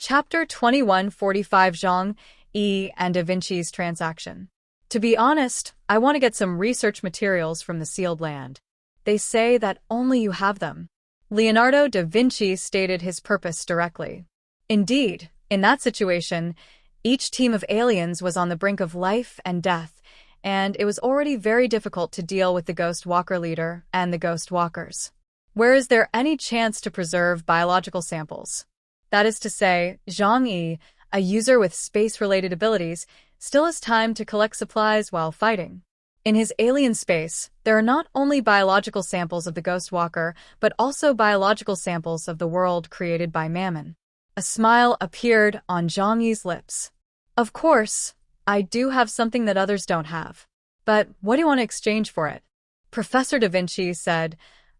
Chapter 2145 Zhang, E, and Da Vinci's Transaction. To be honest, I want to get some research materials from the sealed land. They say that only you have them. Leonardo da Vinci stated his purpose directly. Indeed, in that situation, each team of aliens was on the brink of life and death, and it was already very difficult to deal with the Ghost Walker leader and the Ghost Walkers. Where is there any chance to preserve biological samples? That is to say, Zhang Yi, a user with space-related abilities, still has time to collect supplies while fighting. In his alien space, there are not only biological samples of the Ghost Walker, but also biological samples of the world created by Mammon. A smile appeared on Zhang Yi's lips. Of course, I do have something that others don't have. But what do you want to exchange for it? Professor Da Vinci said,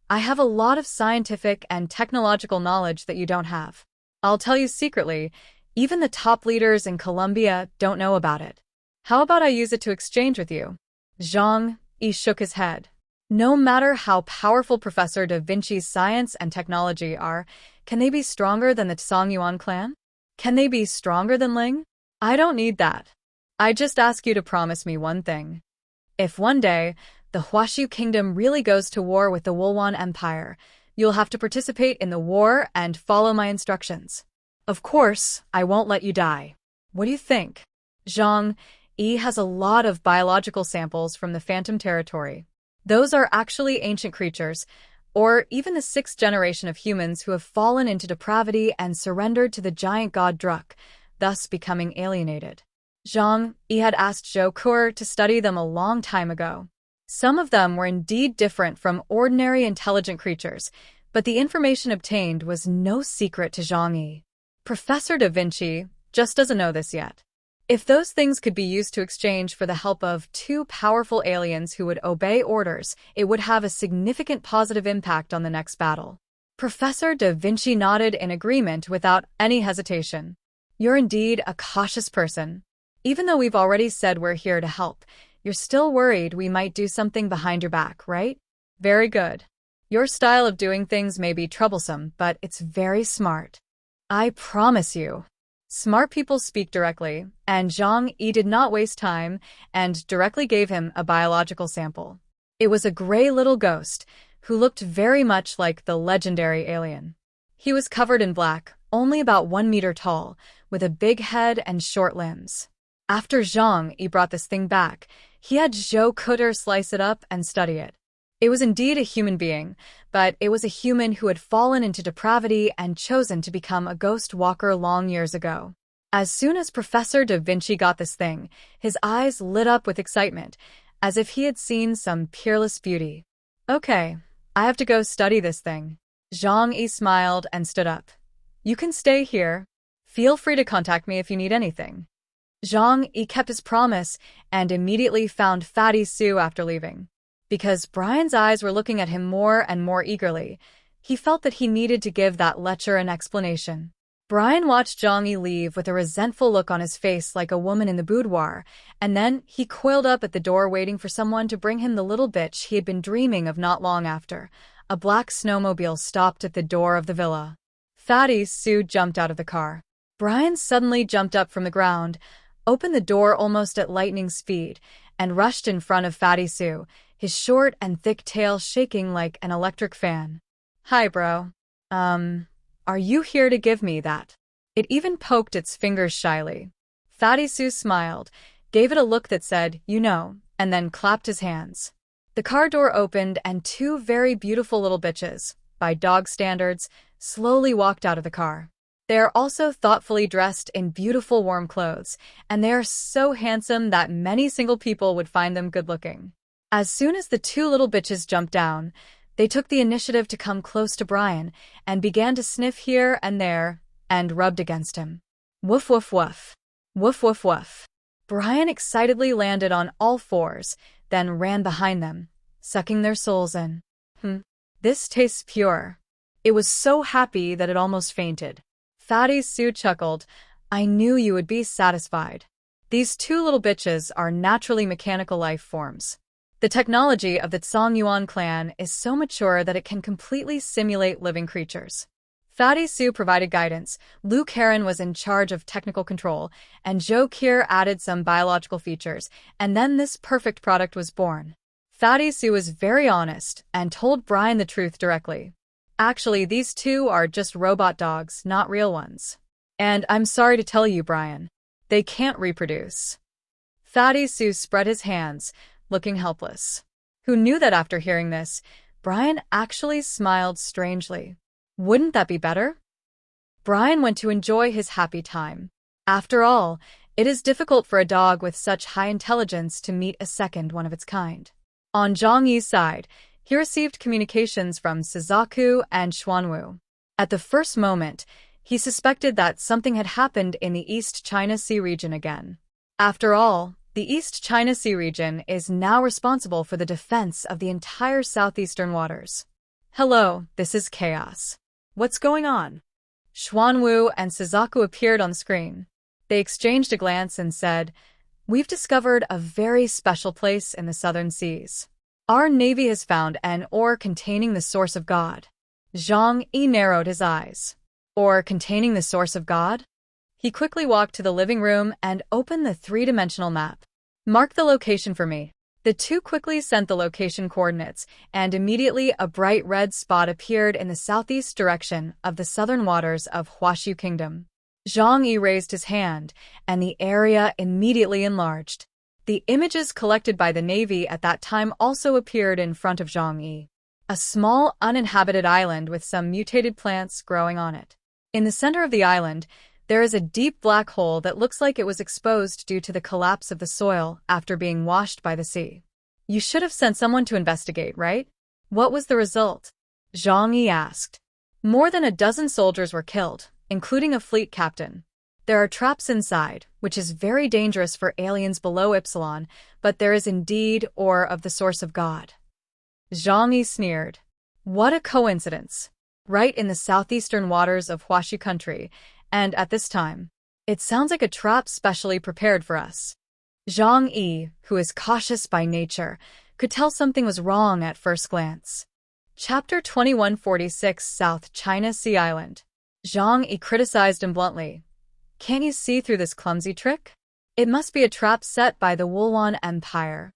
I have a lot of scientific and technological knowledge that you don't have. I'll tell you secretly, even the top leaders in Colombia don't know about it. How about I use it to exchange with you? Zhang Yi shook his head. No matter how powerful Professor Da Vinci's science and technology are, can they be stronger than the Songyuan clan? Can they be stronger than Ling? I don't need that. I just ask you to promise me one thing. If one day, the Huashu Kingdom really goes to war with the Wulwan Empire, you'll have to participate in the war and follow my instructions. Of course, I won't let you die. What do you think? Zhang Yi has a lot of biological samples from the Phantom Territory. Those are actually ancient creatures, or even the sixth generation of humans who have fallen into depravity and surrendered to the giant god Druk, thus becoming alienated. Zhang Yi had asked Zhou Kur to study them a long time ago. Some of them were indeed different from ordinary intelligent creatures, but the information obtained was no secret to Zhang Yi. Professor Da Vinci just doesn't know this yet. If those things could be used to exchange for the help of two powerful aliens who would obey orders, it would have a significant positive impact on the next battle. Professor Da Vinci nodded in agreement without any hesitation. You're indeed a cautious person. Even though we've already said we're here to help, you're still worried we might do something behind your back, right? Very good. Your style of doing things may be troublesome, but it's very smart. I promise you. Smart people speak directly, and Zhang Yi did not waste time and directly gave him a biological sample. It was a gray little ghost who looked very much like the legendary alien. He was covered in black, only about 1 meter tall, with a big head and short limbs. After Zhang Yi brought this thing back, he had Zhou Kur slice it up and study it. It was indeed a human being, but it was a human who had fallen into depravity and chosen to become a ghost walker long years ago. As soon as Professor Da Vinci got this thing, his eyes lit up with excitement, as if he had seen some peerless beauty. Okay, I have to go study this thing. Zhang Yi smiled and stood up. You can stay here. Feel free to contact me if you need anything. Zhang Yi kept his promise and immediately found Fatty Sue after leaving. Because Brian's eyes were looking at him more and more eagerly, he felt that he needed to give that lecher an explanation. Brian watched Zhang Yi leave with a resentful look on his face like a woman in the boudoir, and then he coiled up at the door waiting for someone to bring him the little bitch he had been dreaming of not long after. A black snowmobile stopped at the door of the villa. Fatty Sue jumped out of the car. Brian suddenly jumped up from the ground, opened the door almost at lightning speed, and rushed in front of Fatty Sue, his short and thick tail shaking like an electric fan. Hi, bro. Are you here to give me that? It even poked its fingers shyly. Fatty Sue smiled, gave it a look that said, you know, and then clapped his hands. The car door opened and two very beautiful little bitches, by dog standards, slowly walked out of the car. They are also thoughtfully dressed in beautiful warm clothes, and they are so handsome that many single people would find them good-looking. As soon as the two little bitches jumped down, they took the initiative to come close to Brian and began to sniff here and there and rubbed against him. Woof woof woof. Woof woof woof. Brian excitedly landed on all fours, then ran behind them, sucking their souls in. This tastes pure. It was so happy that it almost fainted. Fatty Sue chuckled. I knew you would be satisfied. These two little bitches are naturally mechanical life forms. The technology of the Songyuan clan is so mature that it can completely simulate living creatures. Fatty Sue provided guidance, Luke Heron was in charge of technical control, and Joe Keir added some biological features, and then this perfect product was born. Fatty Sue was very honest and told Brian the truth directly. Actually, these two are just robot dogs, not real ones. And I'm sorry to tell you, Brian, they can't reproduce. Fatty Sue spread his hands, looking helpless. Who knew that after hearing this, Brian actually smiled strangely. Wouldn't that be better? Brian went to enjoy his happy time. After all, it is difficult for a dog with such high intelligence to meet a second one of its kind. On Zhang Yi's side, he received communications from Suzaku and Xuanwu. At the first moment, he suspected that something had happened in the East China Sea region again. After all, the East China Sea region is now responsible for the defense of the entire southeastern waters. Hello, this is Chaos. What's going on? Xuanwu and Suzaku appeared on the screen. They exchanged a glance and said, "We've discovered a very special place in the southern seas. Our navy has found an ore containing the source of God." Zhang Yi narrowed his eyes. Ore containing the source of God? He quickly walked to the living room and opened the three-dimensional map. "Mark the location for me." The two quickly sent the location coordinates, and immediately a bright red spot appeared in the southeast direction of the southern waters of Huaxiu Kingdom. Zhang Yi raised his hand, and the area immediately enlarged. The images collected by the Navy at that time also appeared in front of Zhang Yi. A small, uninhabited island with some mutated plants growing on it. In the center of the island, there is a deep black hole that looks like it was exposed due to the collapse of the soil after being washed by the sea. You should have sent someone to investigate, right? What was the result? Zhang Yi asked. More than a dozen soldiers were killed, including a fleet captain. There are traps inside, which is very dangerous for aliens below Epsilon, but there is indeed ore of the source of God. Zhang Yi sneered. What a coincidence. Right in the southeastern waters of Huaxi country, and at this time. It sounds like a trap specially prepared for us. Zhang Yi, who is cautious by nature, could tell something was wrong at first glance. Chapter 2146 South China Sea Island. Zhang Yi criticized him bluntly. Can't you see through this clumsy trick? It must be a trap set by the Wulwan Empire.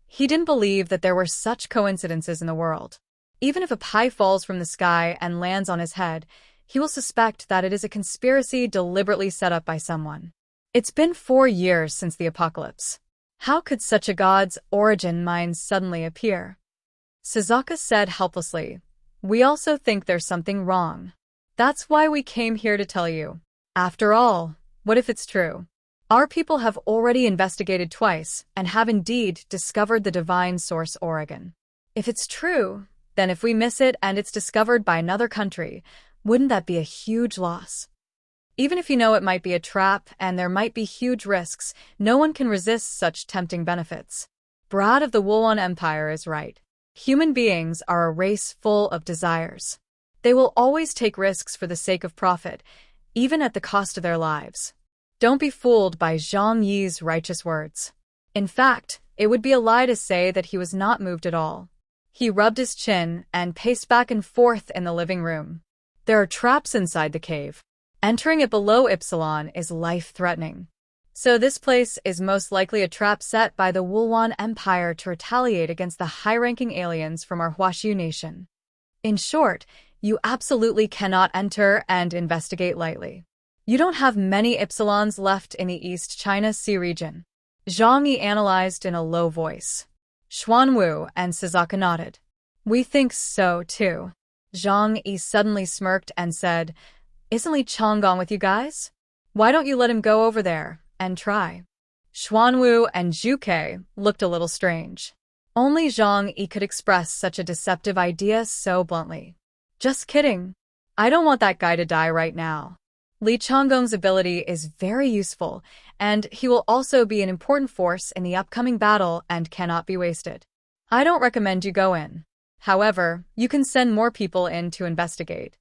He didn't believe that there were such coincidences in the world. Even if a pie falls from the sky and lands on his head, he will suspect that it is a conspiracy deliberately set up by someone. It's been 4 years since the apocalypse. How could such a god's origin mind suddenly appear? Suzaku said helplessly. We also think there's something wrong. That's why we came here to tell you. After all, what if it's true? Our people have already investigated twice and have indeed discovered the divine source Oregon. If it's true, then if we miss it and it's discovered by another country, wouldn't that be a huge loss? Even if you know it might be a trap and there might be huge risks, no one can resist such tempting benefits. Brad of the Wulwan Empire is right. Human beings are a race full of desires. They will always take risks for the sake of profit, even at the cost of their lives. Don't be fooled by Zhang Yi's righteous words. In fact, it would be a lie to say that he was not moved at all. He rubbed his chin and paced back and forth in the living room. There are traps inside the cave. Entering it below Epsilon is life-threatening. So this place is most likely a trap set by the Wulwan Empire to retaliate against the high-ranking aliens from our Huaxiu nation. In short, you absolutely cannot enter and investigate lightly. You don't have many Epsilons left in the East China Sea region. Zhang Yi analyzed in a low voice. Xuanwu and Suzaku nodded. We think so, too. Zhang Yi suddenly smirked and said, Isn't Li Chong gone with you guys? Why don't you let him go over there and try? Xuanwu and Zhuke looked a little strange. Only Zhang Yi could express such a deceptive idea so bluntly. Just kidding. I don't want that guy to die right now. Li Chonggong's ability is very useful, and he will also be an important force in the upcoming battle and cannot be wasted. I don't recommend you go in. However, you can send more people in to investigate.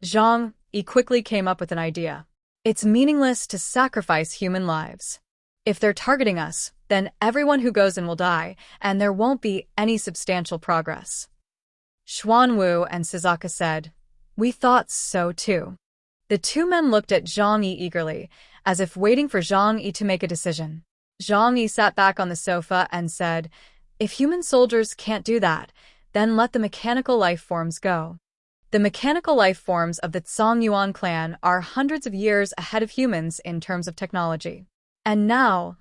Zhang Yi quickly came up with an idea. It's meaningless to sacrifice human lives. If they're targeting us, then everyone who goes in will die, and there won't be any substantial progress. Xuanwu and Suzaku said, We thought so too. The two men looked at Zhang Yi eagerly, as if waiting for Zhang Yi to make a decision. Zhang Yi sat back on the sofa and said, "If human soldiers can't do that, then let the mechanical life forms go." The mechanical life forms of the Zhongyuan clan are hundreds of years ahead of humans in terms of technology. And now,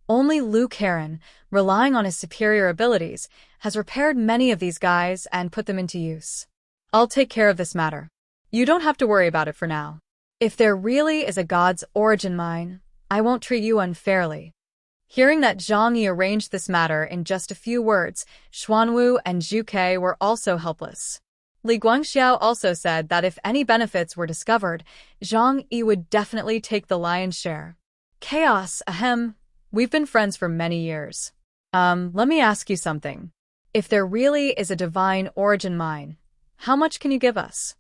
only Liu Karen, relying on his superior abilities, has repaired many of these guys and put them into use. I'll take care of this matter. You don't have to worry about it for now. If there really is a god's origin mine, I won't treat you unfairly. Hearing that Zhang Yi arranged this matter in just a few words, Xuanwu and Zhu Ke were also helpless. Li Guangxiao also said that if any benefits were discovered, Zhang Yi would definitely take the lion's share. Chaos, ahem. We've been friends for many years. Let me ask you something. If there really is a divine origin mine, how much can you give us?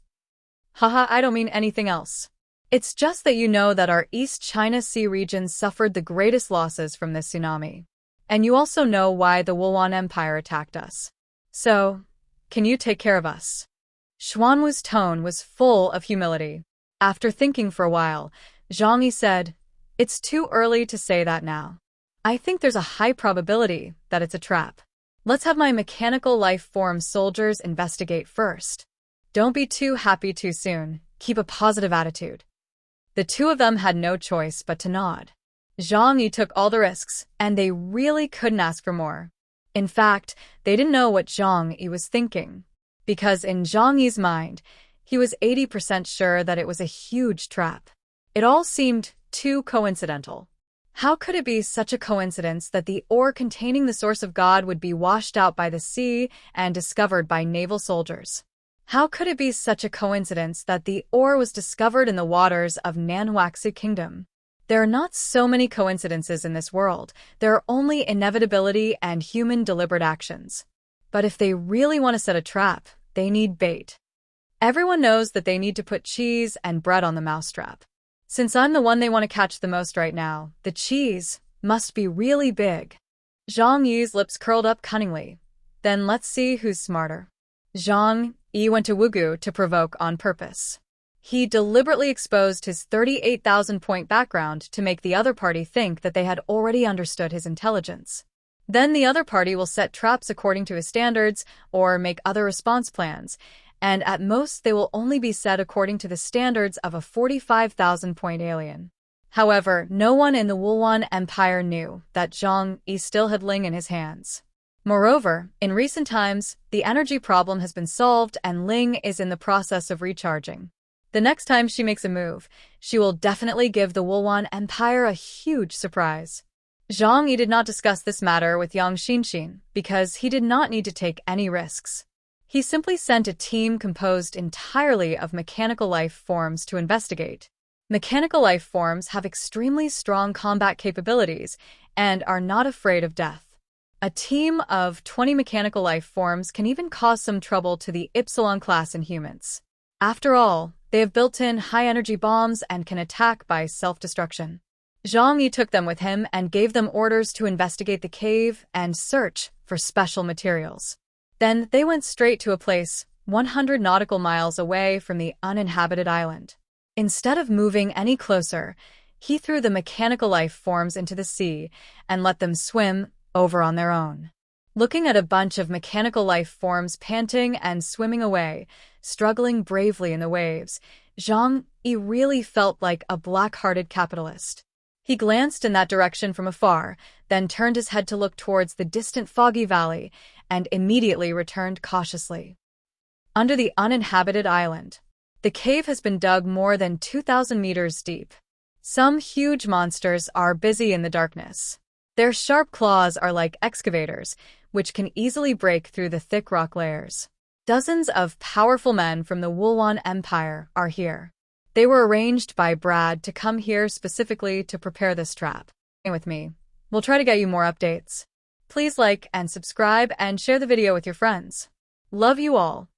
Haha, I don't mean anything else. It's just that you know that our East China Sea region suffered the greatest losses from this tsunami. And you also know why the Wulwan Empire attacked us. So, can you take care of us? Xuanwu's tone was full of humility. After thinking for a while, Zhang Yi said, "It's too early to say that now. I think there's a high probability that it's a trap. Let's have my mechanical life form soldiers investigate first. Don't be too happy too soon. Keep a positive attitude." The two of them had no choice but to nod. Zhang Yi took all the risks, and they really couldn't ask for more. In fact, they didn't know what Zhang Yi was thinking. Because in Zhang Yi's mind, he was 80% sure that it was a huge trap. It all seemed too coincidental. How could it be such a coincidence that the ore containing the source of God would be washed out by the sea and discovered by naval soldiers? How could it be such a coincidence that the ore was discovered in the waters of Manhwa Kingdom? There are not so many coincidences in this world. There are only inevitability and human deliberate actions. But if they really want to set a trap, they need bait. Everyone knows that they need to put cheese and bread on the mousetrap. Since I'm the one they want to catch the most right now, the cheese must be really big. Zhang Yi's lips curled up cunningly. Then let's see who's smarter. Zhang Yi went to Wugu to provoke on purpose. He deliberately exposed his 38,000-point background to make the other party think that they had already understood his intelligence. Then the other party will set traps according to his standards or make other response plans, and at most they will only be set according to the standards of a 45,000-point alien. However, no one in the Wulwan Empire knew that Zhang Yi still had Ling in his hands. Moreover, in recent times, the energy problem has been solved and Ling is in the process of recharging. The next time she makes a move, she will definitely give the Wulwan Empire a huge surprise. Zhang Yi did not discuss this matter with Yang Xinxin because he did not need to take any risks. He simply sent a team composed entirely of mechanical life forms to investigate. Mechanical life forms have extremely strong combat capabilities and are not afraid of death. A team of 20 mechanical life forms can even cause some trouble to the Ypsilon class in humans. After all, they have built-in high-energy bombs and can attack by self-destruction. Zhang Yi took them with him and gave them orders to investigate the cave and search for special materials. Then they went straight to a place 100 nautical miles away from the uninhabited island. Instead of moving any closer, he threw the mechanical life forms into the sea and let them swim over on their own. Looking at a bunch of mechanical life forms panting and swimming away, struggling bravely in the waves, Zhang Yi really felt like a black-hearted capitalist. He glanced in that direction from afar, then turned his head to look towards the distant foggy valley, and immediately returned cautiously. Under the uninhabited island, the cave has been dug more than 2,000 meters deep. Some huge monsters are busy in the darkness. Their sharp claws are like excavators, which can easily break through the thick rock layers. Dozens of powerful men from the Wulwan Empire are here. They were arranged by Brad to come here specifically to prepare this trap. Stay with me. We'll try to get you more updates. Please like and subscribe and share the video with your friends. Love you all.